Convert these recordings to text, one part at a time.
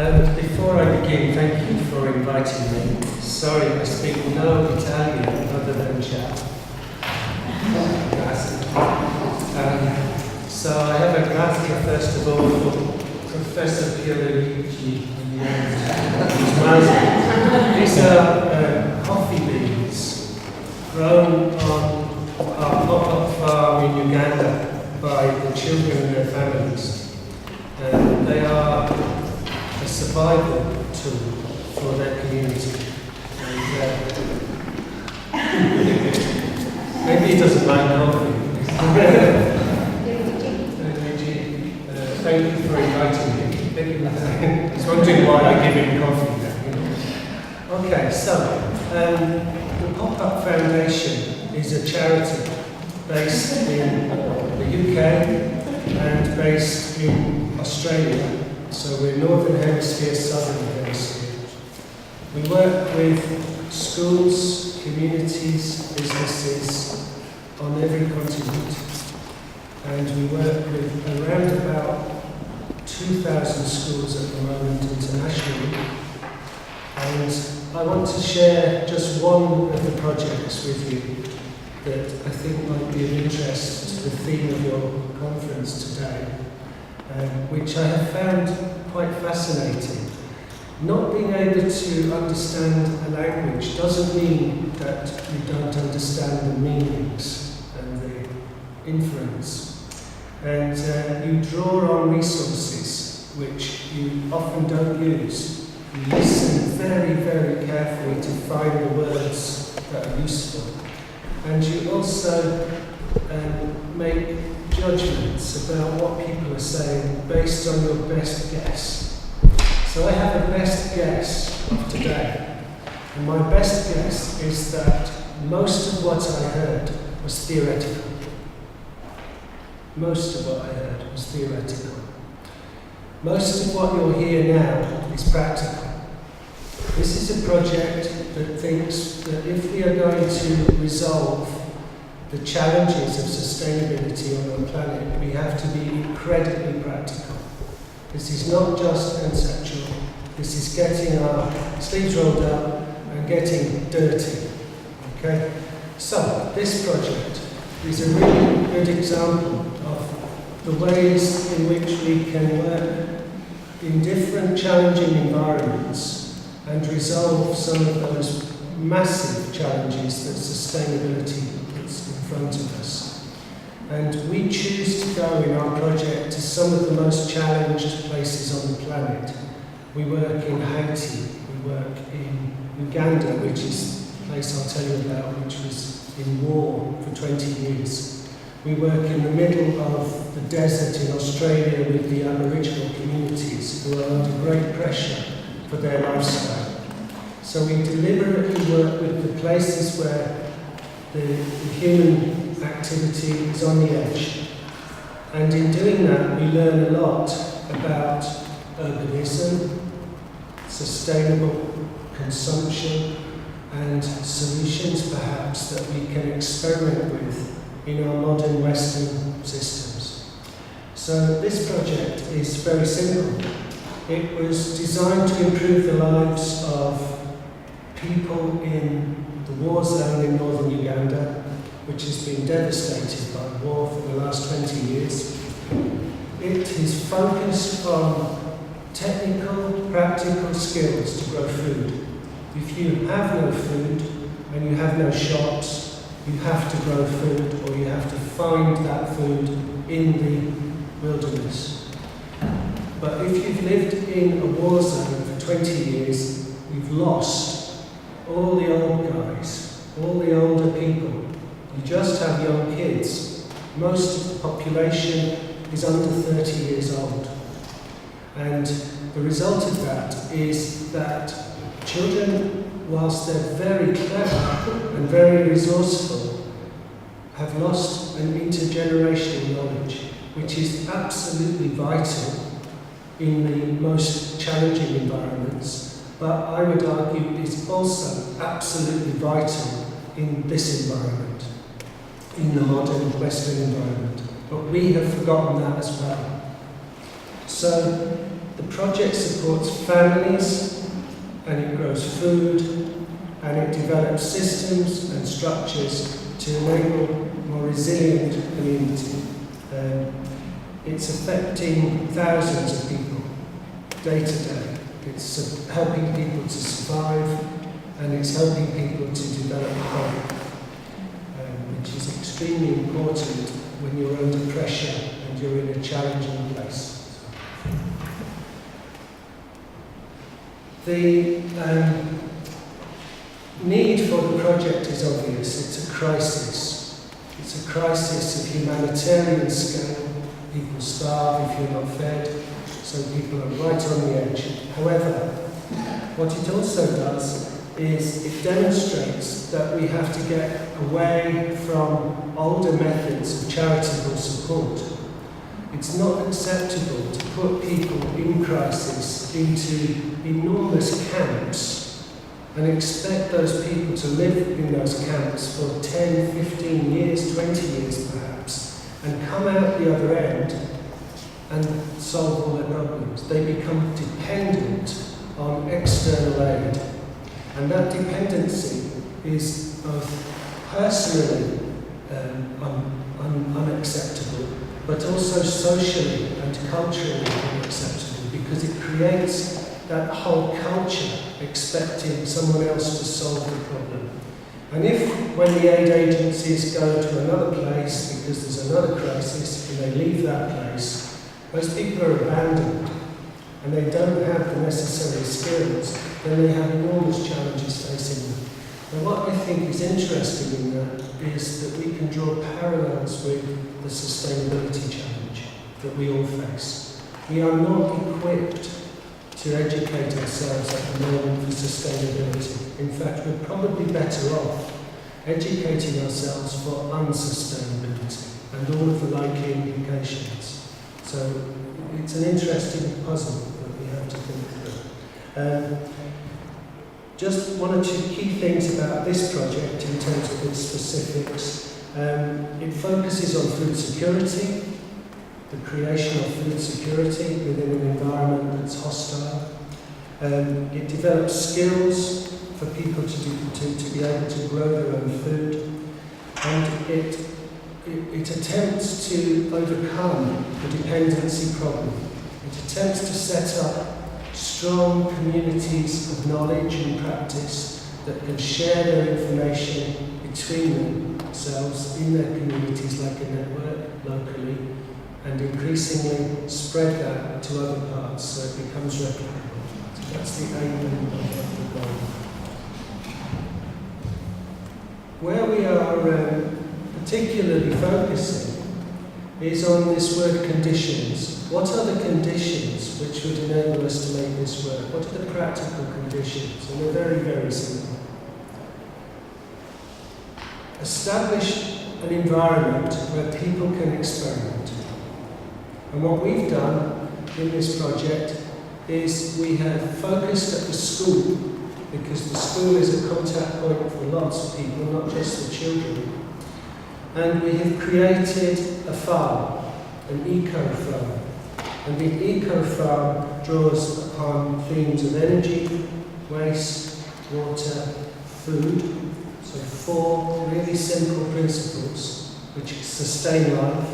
Before I begin, thank you for inviting me. Sorry, I speak no Italian other than ciao. So I have a grazie first of all for Professor Pierluigi. These are coffee beans grown on our pop-up farm in Uganda by the children and their families. They are a survival tool for their community. Maybe he doesn't like coffee. Thank you for inviting me. He's wondering why I give him coffee now. Okay, so the Pop-Up Foundation is a charity based in the UK and based in Australia. So we're Northern Hemisphere, Southern Hemisphere. We work with schools, communities, businesses on every continent. And we work with around about 2,000 schools at the moment internationally. And I want to share just one of the projects with you that I think might be of interest to the theme of your conference today, which I have found quite fascinating. Not being able to understand a language doesn't mean that you don't understand the meanings and the inference. And you draw on resources which you often don't use. You listen very, very carefully to find the words that are useful. And you also make judgments about what people are saying based on your best guess. So I have a best guess of today. And my best guess is that most of what I heard was theoretical. Most of what I heard was theoretical. Most of what you'll hear now is practical. This is a project that thinks that if we are going to resolve the challenges of sustainability on our planet, we have to be incredibly practical. This is not just conceptual. This is getting our sleeves rolled up and getting dirty. Okay? So, this project is a really good example of the ways in which we can work in different challenging environments and resolve some of those massive challenges that sustainability puts in front of us. And we choose to go in our project to some of the most challenged places on the planet. We work in Haiti, we work in Uganda, which is the place I'll tell you about, which was in war for 20 years. We work in the middle of the desert in Australia with the Aboriginal communities who are under great pressure for their lifestyle. So we deliberately work with the places where the human activity is on the edge. And in doing that, we learn a lot about urbanism, sustainable consumption, and solutions perhaps that we can experiment with in our modern Western systems. So this project is very simple. It was designed to improve the lives of people in the war zone in northern Uganda, which has been devastated by war for the last 20 years. It is focused on technical, practical skills to grow food. If you have no food and you have no shops, you have to grow food, or you have to find that food in the wilderness. But if you've lived in a war zone for 20 years, you've lost all the old guys, all the older people. You just have young kids. Most of the population is under 30 years old. And the result of that is that children, whilst they're very clever and very resourceful, have lost an intergenerational knowledge, which is absolutely vital in the most challenging environments, but I would argue is also absolutely vital in this environment, in the modern Western environment. But we have forgotten that as well. So The project supports families, and it grows food, and it develops systems and structures to enable more resilient community. It's affecting thousands of people day to day. It's helping people to survive, and it's helping people to develop hope, which is extremely important when you're under pressure and you're in a challenging place. The need for the project is obvious. It's a crisis. It's a crisis of humanitarian scale. People starve if you're not fed, so people are right on the edge. However, what it also does is it demonstrates that we have to get away from older methods of charitable support. It's not acceptable to put people in crisis into enormous camps and expect those people to live in those camps for 10, 15 years, 20 years perhaps, and come out the other end and solve all their problems. They become dependent on external aid. And that dependency is both personally unacceptable, but also socially and culturally unacceptable, because it creates that whole culture expecting someone else to solve the problem. And if, when the aid agencies go to another place because there's another crisis and they leave that place, those people are abandoned and they don't have the necessary skills, then they have enormous challenges facing them. Now, what I think is interesting in that is that we can draw parallels with the sustainability challenge that we all face. We are not equipped to educate ourselves at the moment for sustainability. In fact, we're probably better off educating ourselves for unsustainability and all of the likely implications. So it's an interesting puzzle that we have to think through. Just one or two key things about this project in terms of its specifics. It focuses on food security, the creation of food security within an environment that's hostile. It develops skills for people to be able to grow their own food. And it attempts to overcome the dependency problem. It attempts to set up strong communities of knowledge and practice that can share their information between themselves in their communities like a network locally, and increasingly spread that to other parts so it becomes replicable. So that's the aim of the goal. Where we are particularly focusing is on this word conditions. What are the conditions which would enable us to make this work? What are the practical conditions? And they're very, very simple. Establish an environment where people can experiment. And what we've done in this project is we have focused at the school, because the school is a contact point for lots of people, not just the children. And we have created a farm, an eco-farm. And the eco-farm draws upon themes of energy, waste, water, food. So 4 really simple principles which sustain life.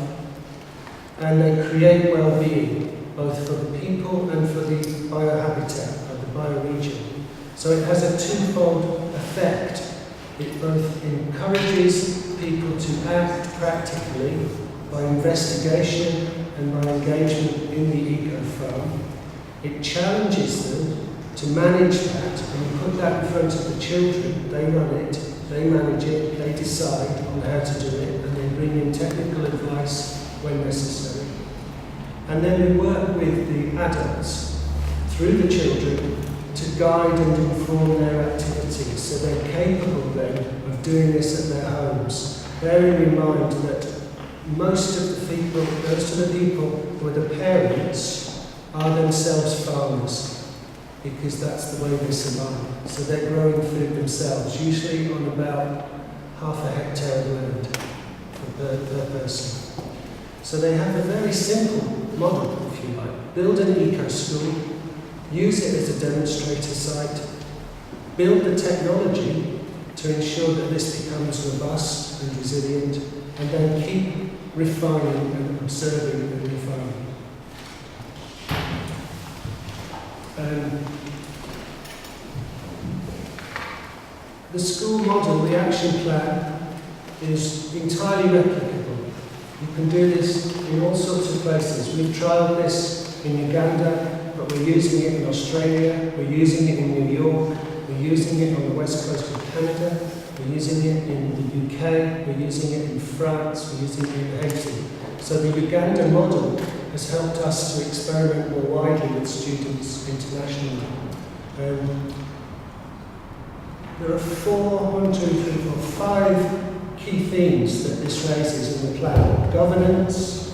And they create well-being, both for the people and for the biohabitat, or the bioregion. So it has a twofold effect. It both encourages people to act practically by investigation and by engagement in the eco-farm. It challenges them to manage that, and you put that in front of the children. They run it, they manage it, they decide on how to do it, and they bring in technical advice when necessary. And then we work with the adults through the children to guide and inform their activities, so they're capable then of doing this at their homes, bearing in mind that most of the people who are the parents are themselves farmers, because that's the way they survive. So they're growing food themselves, usually on about half a hectare of land per person. So they have a very simple model. if you like. Build an eco-school, use it as a demonstrator site, build the technology to ensure that this becomes robust and resilient, and then keep refining and observing and refining. The school model, the action plan, is entirely replicable. You can do this in all sorts of places. We've trialled this in Uganda, but we're using it in Australia, we're using it in New York, we're using it on the west coast of Canada, we're using it in the UK, we're using it in France, we're using it in Haiti. So the Uganda model has helped us to experiment more widely with students internationally. There are 5 key themes that this raises in the plan. Governance,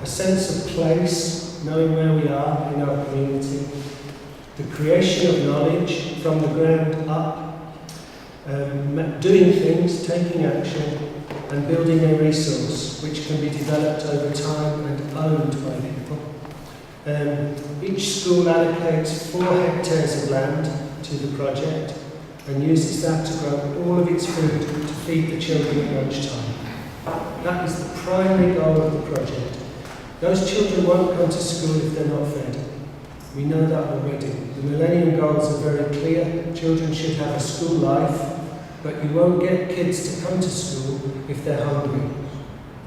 a sense of place, knowing where we are in our community, the creation of knowledge from the ground up, doing things, taking action, and building a resource which can be developed over time and owned by people. Each school allocates 4 hectares of land to the project and uses that to grow all of its food to feed the children at lunchtime. That is the primary goal of the project. Those children won't come to school if they're not fed. We know that already. The Millennium Goals are very clear. Children should have a school life, but you won't get kids to come to school if they're hungry.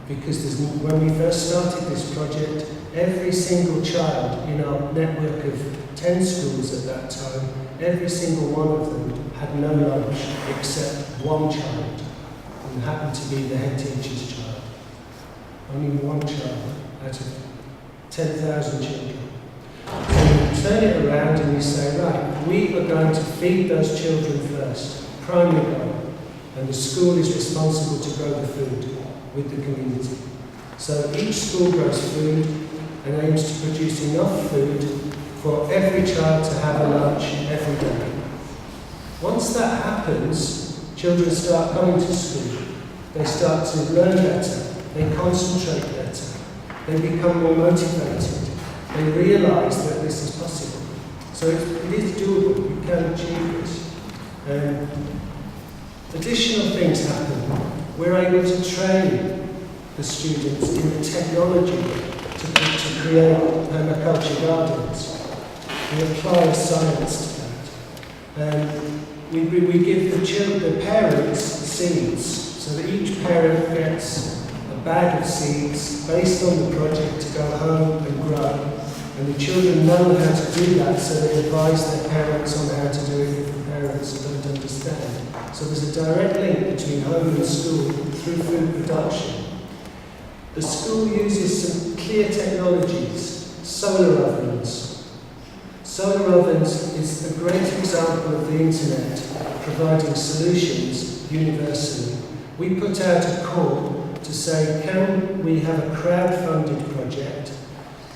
Because when we first started this project, every single child in our network of 10 schools at that time, every single one of them had no lunch except one child, and happened to be the head teacher's child. Only one child out of 10,000 children. So you turn it around and you say, right, we are going to feed those children first, primary goal, and the school is responsible to grow the food with the community. So each school grows food and aims to produce enough food for every child to have a lunch every day. Once that happens, children start coming to school. They start to learn better, they concentrate better, they become more motivated, they realise that this is possible. So it is doable, you can achieve this. Additional things happen. We're able to train the students in the technology to create permaculture gardens. We apply science to that. We give the parents seeds, so that each parent gets a bag of seeds based on the project to go home and grow. And the children know how to do that, so they advise their parents on how to do it if the parents don't understand. So there's a direct link between home and school through food production. The school uses some clear technologies, solar ovens. Solar ovens is a great example of the internet providing solutions universally. We put out a call to say, can we have a crowd-funded project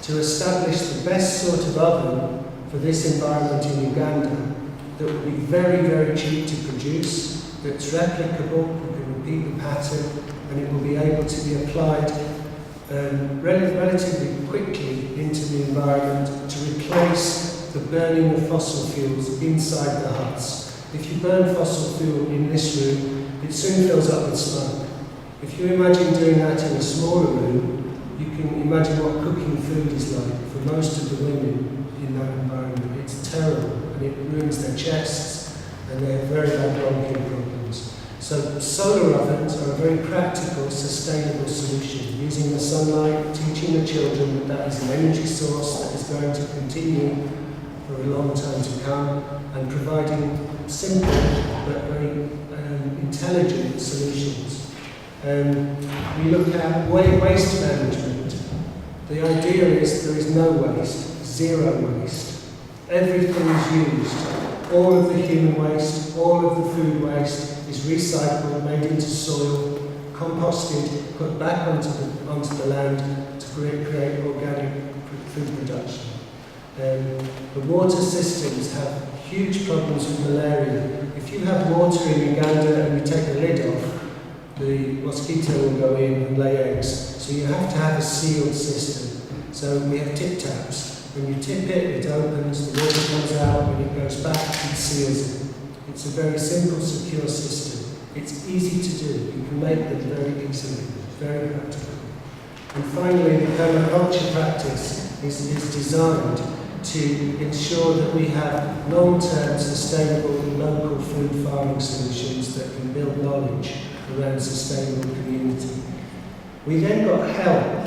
to establish the best sort of oven for this environment in Uganda that will be very, very cheap to produce, that's replicable, you can repeat the pattern, and it will be able to be applied relatively quickly into the environment to replace the burning of fossil fuels inside the huts. If you burn fossil fuel in this room, it soon fills up with smoke. If you imagine doing that in a smaller room, you can imagine what cooking food is like for most of the women in that environment. It's terrible, and it ruins their chests, and they have very bad bronchial problems. So solar ovens are a very practical, sustainable solution, using the sunlight, teaching the children that that is an energy source that is going to continue for a long time to come, and providing simple but very intelligent solutions. We look at waste management. The idea is there is no waste, zero waste. Everything is used. All of the human waste, all of the food waste is recycled, made into soil, composted, put back onto the land to create organic food production. The water systems have huge problems with malaria. If you have water in Uganda and you take the lid off, the mosquito will go in and lay eggs. So you have to have a sealed system. So we have tip taps. When you tip it, it opens, the water comes out, when it goes back, it seals it. It's a very simple, secure system. It's easy to do. You can make them very easily, very practical. And finally, the permaculture practice is designed to ensure that we have long-term, sustainable, local food farming solutions that can build knowledge around sustainable community. We then got help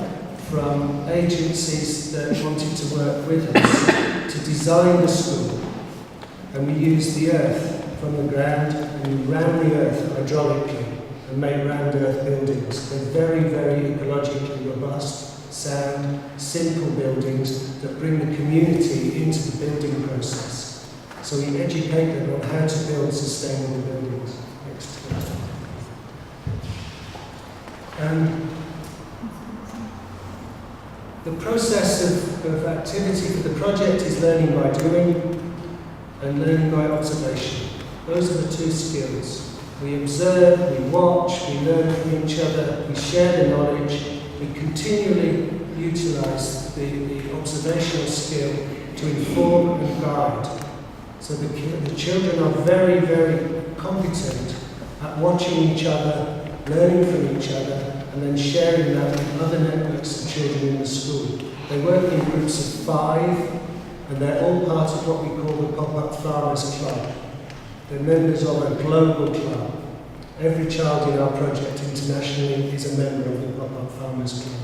from agencies that wanted to work with us to design the school. And we used the earth from the ground, and we ran the earth hydraulically and made round earth buildings. They're very, very ecologically robust, sound, simple buildings that bring the community into the building process. So we educate them on how to build sustainable buildings. Next. The process of activity for the project is learning by doing and learning by observation. Those are the two skills. We observe, we watch, we learn from each other, we share the knowledge, we continually utilise the observational skill to inform and guide. So the children are very, very competent at watching each other, learning from each other, and then sharing that with other networks of children in the school. They work in groups of 5, and they're all part of what we call the Pop-Up Farmers Club. They're members of a global club. Every child in our project internationally is a member of the Pop-Up Farmers Club.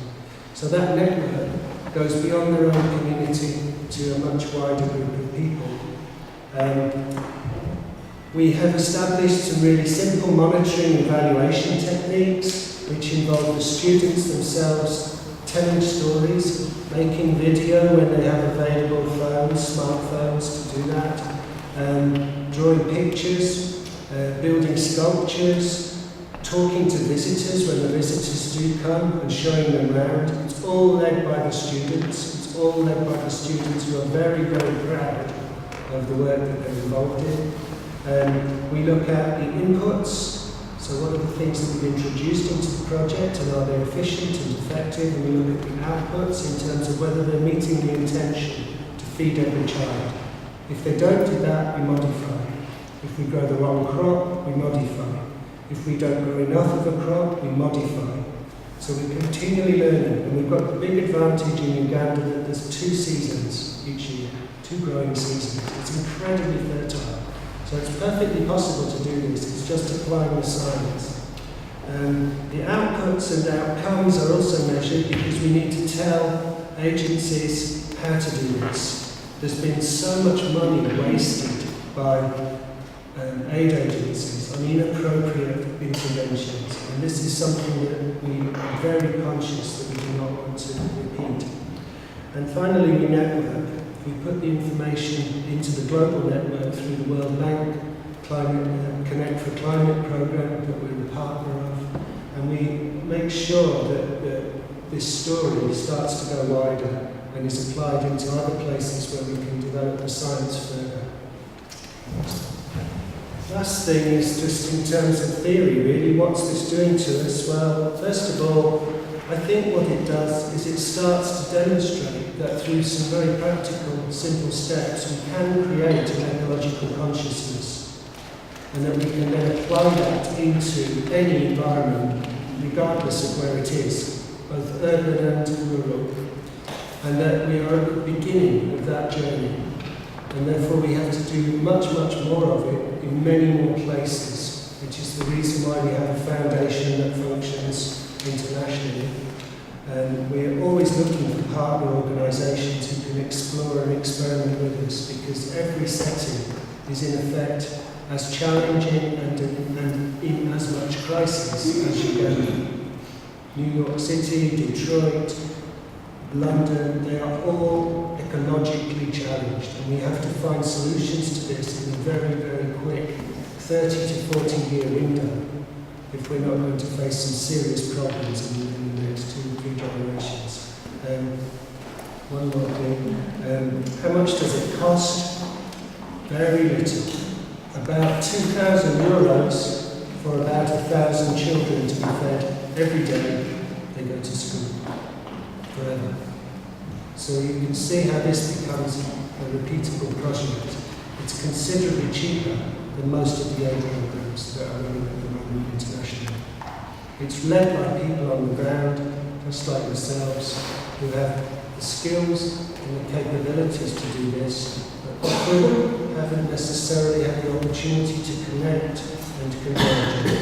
So that network goes beyond their own community to a much wider group of people. We have established some really simple monitoring and evaluation techniques, which involve the students themselves telling stories, making video when they have available phones, smartphones to do that, drawing pictures, building sculptures, talking to visitors when the visitors do come and showing them around. It's all led by the students. It's all led by the students who are very, very proud of the work that they're involved in. We look at the inputs. So what are the things that we've introduced into the project, and are they efficient and effective? And we look at the outputs in terms of whether they're meeting the intention to feed every child. If they don't do that, we modify. If we grow the wrong crop, we modify. If we don't grow enough of a crop, we modify. So we're continually learning, and we've got the big advantage in Uganda that there's 2 seasons each year, 2 growing seasons. It's incredibly fertile. So it's perfectly possible to do this, it's just applying the science. The outputs and outcomes are also measured because we need to tell agencies how to do this. There's been so much money wasted by aid agencies on inappropriate interventions, and this is something that we are very conscious that we do not want to repeat. And finally, we network. We put the information into the global network through the World Bank Connect for Climate program that we're a partner of, and we make sure that this story starts to go wider and is applied into other places where we can develop the science further. Last thing is just in terms of theory, really, what's this doing to us? Well, first of all, I think what it does is it starts to demonstrate that through some very practical, simple steps, we can create an ecological consciousness, and that we can then apply that into any environment, regardless of where it is, both urban and rural, and that we are at the beginning of that journey, and therefore we have to do much, much more of it in many more places, which is the reason why we have a foundation that functions internationally. And we're always looking for partner organisations who can explore and experiment with us, because every setting is in effect as challenging and in as much crisis as Uganda. New York City, Detroit, London, they are all ecologically challenged, and we have to find solutions to this in a very, very quick 30 to 40 year window if we're not going to face some serious problems in the next 2 or 3 generations. One more thing. How much does it cost? Very little. About €2,000 for about 1,000 children to be fed every day they go to school, forever. So you can see how this becomes a repeatable project. It's considerably cheaper than most of the aid programs that are running at the moment internationally. It's led by people on the ground, just like yourselves, who have the skills and the capabilities to do this, but often haven't necessarily had the opportunity to connect and converge.